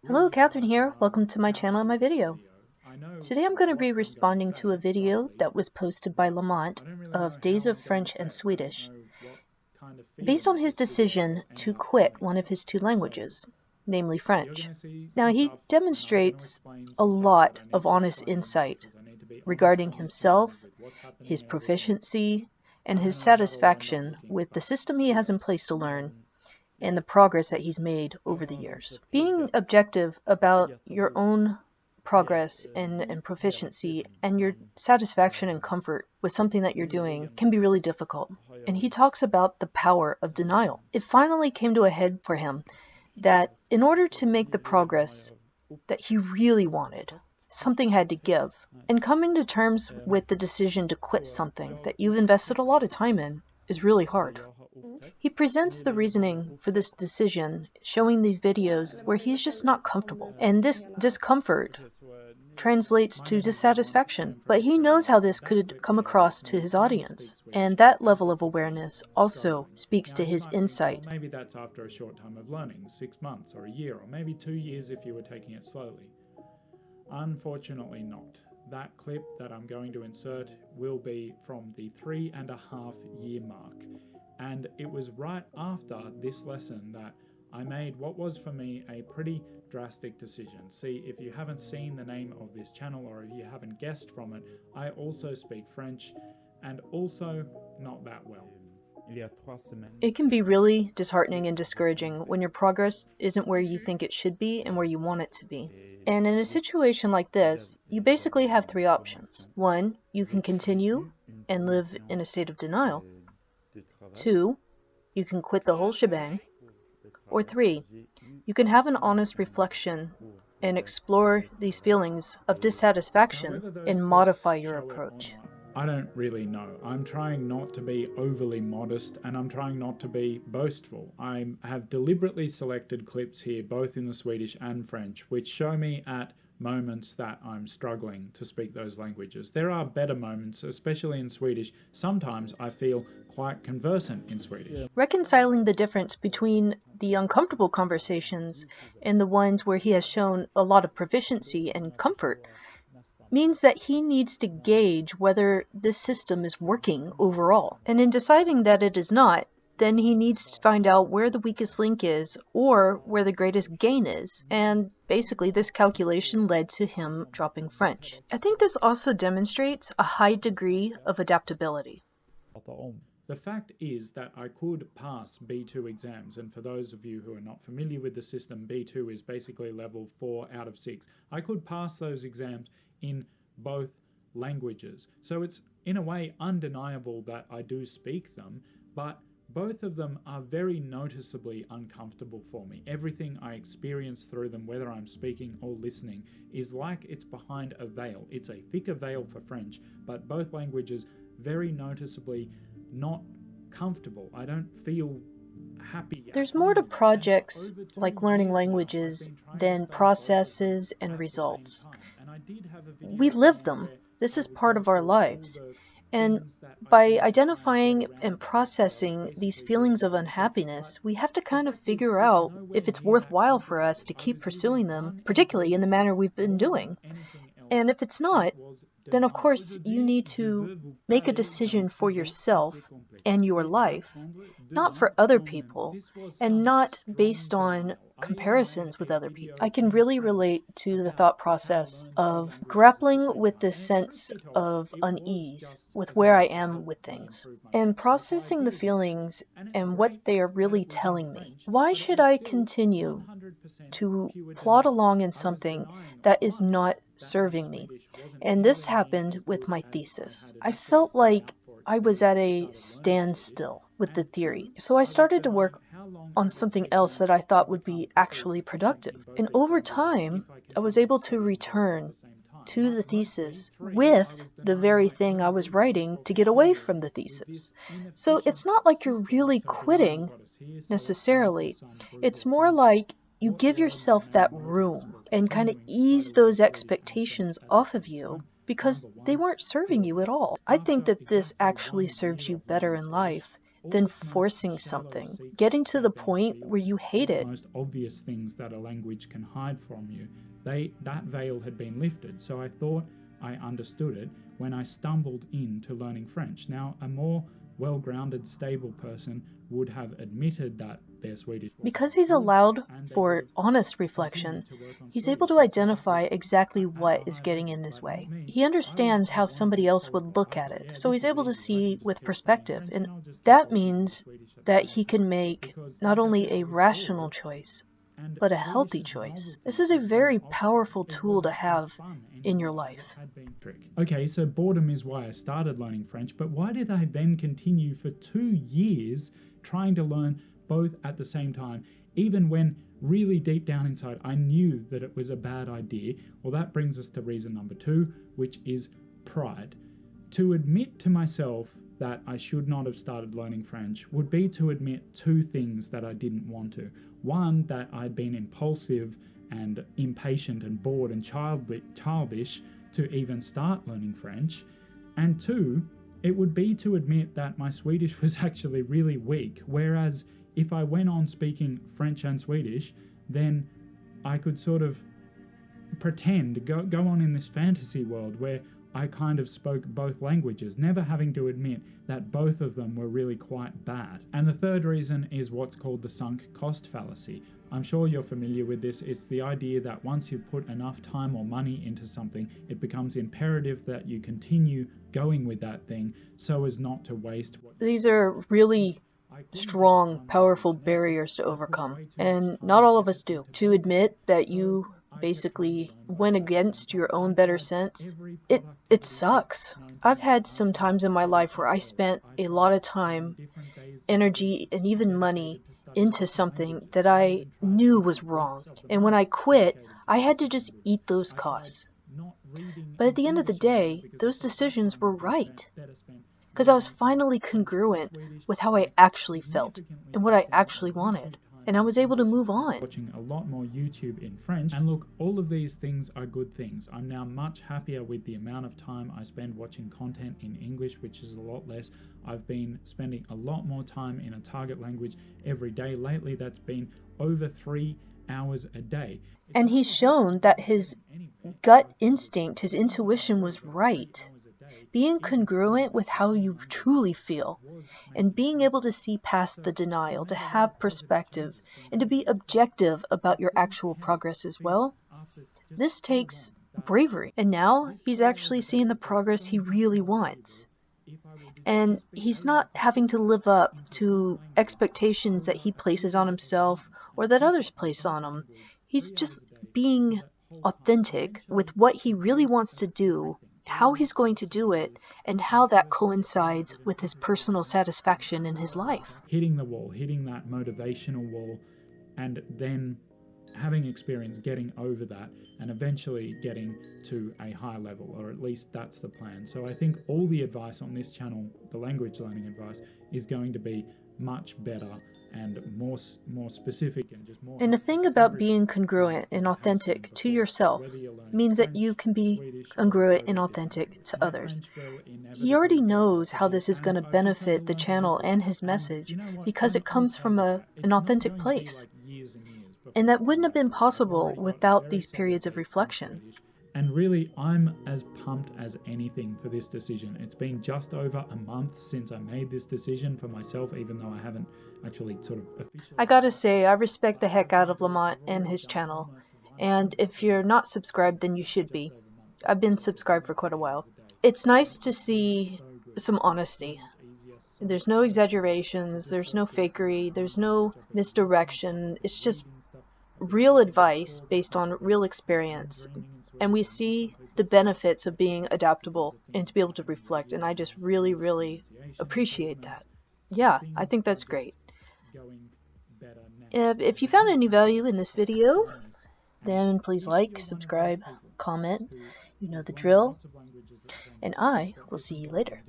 Hello, Kathryn here. Welcome to my channel and my video. Today I'm going to be responding to a video that was posted by Lamont of Days of French and Swedish, based on his decision to quit one of his two languages, namely French. Now, he demonstrates a lot of honest insight regarding himself, his proficiency, and his satisfaction with the system he has in place to learn and the progress that he's made over the years. Being objective about your own progress and proficiency and your satisfaction and comfort with something that you're doing can be really difficult. And he talks about the power of denial. It finally came to a head for him that in order to make the progress that he really wanted, something had to give. And coming to terms with the decision to quit something that you've invested a lot of time in is really hard. He presents the reasoning for this decision, showing these videos where he's just not comfortable. And this discomfort translates to dissatisfaction. But he knows how this could come across to his audience. And that level of awareness also speaks to his insight. Maybe that's after a short time of learning, 6 months or a year, or maybe 2 years if you were taking it slowly. Unfortunately not. That clip that I'm going to insert will be from the 3.5-year mark. And it was right after this lesson that I made what was for me a pretty drastic decision. See, if you haven't seen the name of this channel or if you haven't guessed from it, I also speak French and also not that well. It can be really disheartening and discouraging when your progress isn't where you think it should be and where you want it to be. And in a situation like this, you basically have three options. One, you can continue and live in a state of denial. 2, you can quit the whole shebang. Or 3, you can have an honest reflection and explore these feelings of dissatisfaction and modify your approach. I don't really know. I'm trying not to be overly modest and I'm trying not to be boastful. I have deliberately selected clips here, both in the Swedish and French, which show me at moments that I'm struggling to speak those languages. There are better moments, especially in Swedish. Sometimes I feel quite conversant in Swedish. Reconciling the difference between the uncomfortable conversations and the ones where he has shown a lot of proficiency and comfort means that he needs to gauge whether this system is working overall. And in deciding that it is not, then he needs to find out where the weakest link is or where the greatest gain is. And basically this calculation led to him dropping French. I think this also demonstrates a high degree of adaptability. The fact is that I could pass B2 exams, and for those of you who are not familiar with the system, B2 is basically level 4 out of 6. I could pass those exams in both languages. So it's in a way undeniable that I do speak them, but both of them are very noticeably uncomfortable for me. Everything I experience through them, whether I'm speaking or listening, is like it's behind a veil. It's a thicker veil for French, but both languages very noticeably not comfortable. I don't feel happy. There's more to projects like learning languages than processes and results. We live them. This is part of our lives. And by identifying and processing these feelings of unhappiness, we have to kind of figure out if it's worthwhile for us to keep pursuing them, particularly in the manner we've been doing. And if it's not, then of course you need to make a decision for yourself and your life, not for other people, and not based on comparisons with other people. I can really relate to the thought process of grappling with this sense of unease with where I am with things and processing the feelings and what they are really telling me. Why should I continue to plod along in something that is not serving me? And this happened with my thesis. I felt like I was at a standstill with the theory. So I started to work on something else that I thought would be actually productive. And over time, I was able to return to the thesis with the very thing I was writing to get away from the thesis. So it's not like you're really quitting necessarily. It's more like you give yourself that room and kind of ease those expectations off of you because they weren't serving you at all. I think that this actually serves you better in life than forcing something, getting to the point where you hate it. Most obvious things that a language can hide from you, that veil had been lifted. So I thought I understood it when I stumbled into learning French. Now, a more well-grounded, stable person would have admitted that their Swedish wasn't Because he's good, allowed and they for would honest continue reflection, to work on he's Swedish. able to So identify perhaps exactly at what the is high getting level, in his like way. me, He understands how somebody else would look at it, so he's able to see with perspective, and that means that he can make not only a rational choice, but a healthy choice. This is a very powerful tool to have in your life. Okay, so boredom is why I started learning French, but why did I then continue for 2 years trying to learn both at the same time, even when really deep down inside I knew that it was a bad idea? Well, that brings us to reason number 2, which is pride. To admit to myself that I should not have started learning French would be to admit 2 things that I didn't want to. One, that I'd been impulsive and impatient and bored and childish to even start learning French. And 2, it would be to admit that my Swedish was actually really weak, whereas if I went on speaking French and Swedish, then I could sort of pretend, go on in this fantasy world where I kind of spoke both languages, never having to admit that both of them were really quite bad. And the third reason is what's called the sunk cost fallacy. I'm sure you're familiar with this. It's the idea that once you put enough time or money into something, it becomes imperative that you continue going with that thing so as not to waste what... These are really strong, powerful barriers to overcome, and not all of us do. To admit that you basically went against your own better sense, it sucks. I've had some times in my life where I spent a lot of time, energy, and even money into something that I knew was wrong. And when I quit, I had to just eat those costs. But at the end of the day, those decisions were right, because I was finally congruent with how I actually felt and what I actually wanted. And I was able to move on. Watching a lot more YouTube in French, and look, all of these things are good things. I'm now much happier with the amount of time I spend watching content in English, which is a lot less. I've been spending a lot more time in a target language every day. Lately, that's been over 3 hours a day. And he's shown that his gut instinct, his intuition was right. Being congruent with how you truly feel, and being able to see past the denial, to have perspective, and to be objective about your actual progress as well, this takes bravery. And now he's actually seeing the progress he really wants. And he's not having to live up to expectations that he places on himself or that others place on him. He's just being authentic with what he really wants to do, how he's going to do it, and how that coincides with his personal satisfaction in his life. Hitting the wall, hitting that motivational wall, and then having experience getting over that and eventually getting to a high level, or at least that's the plan. So I think all the advice on this channel, the language learning advice, is going to be much better and more specific and just more... And the thing about being congruent and authentic to yourself means that you can be congruent and authentic to others. He already knows how this is going to benefit the channel and his message because it comes from an authentic place. And that wouldn't have been possible without these periods of reflection. And really, I'm as pumped as anything for this decision. It's been just over a month since I made this decision for myself, even though I haven't actually sort of officially... I gotta say, I respect the heck out of Lamont and his channel. And if you're not subscribed, then you should be. I've been subscribed for quite a while. It's nice to see some honesty. There's no exaggerations, there's no fakery, there's no misdirection. It's just real advice based on real experience. And we see the benefits of being adaptable and to be able to reflect. And I just really, really appreciate that. Yeah, I think that's great. If you found any value in this video, then please like, subscribe, comment. You know the drill. And I will see you later.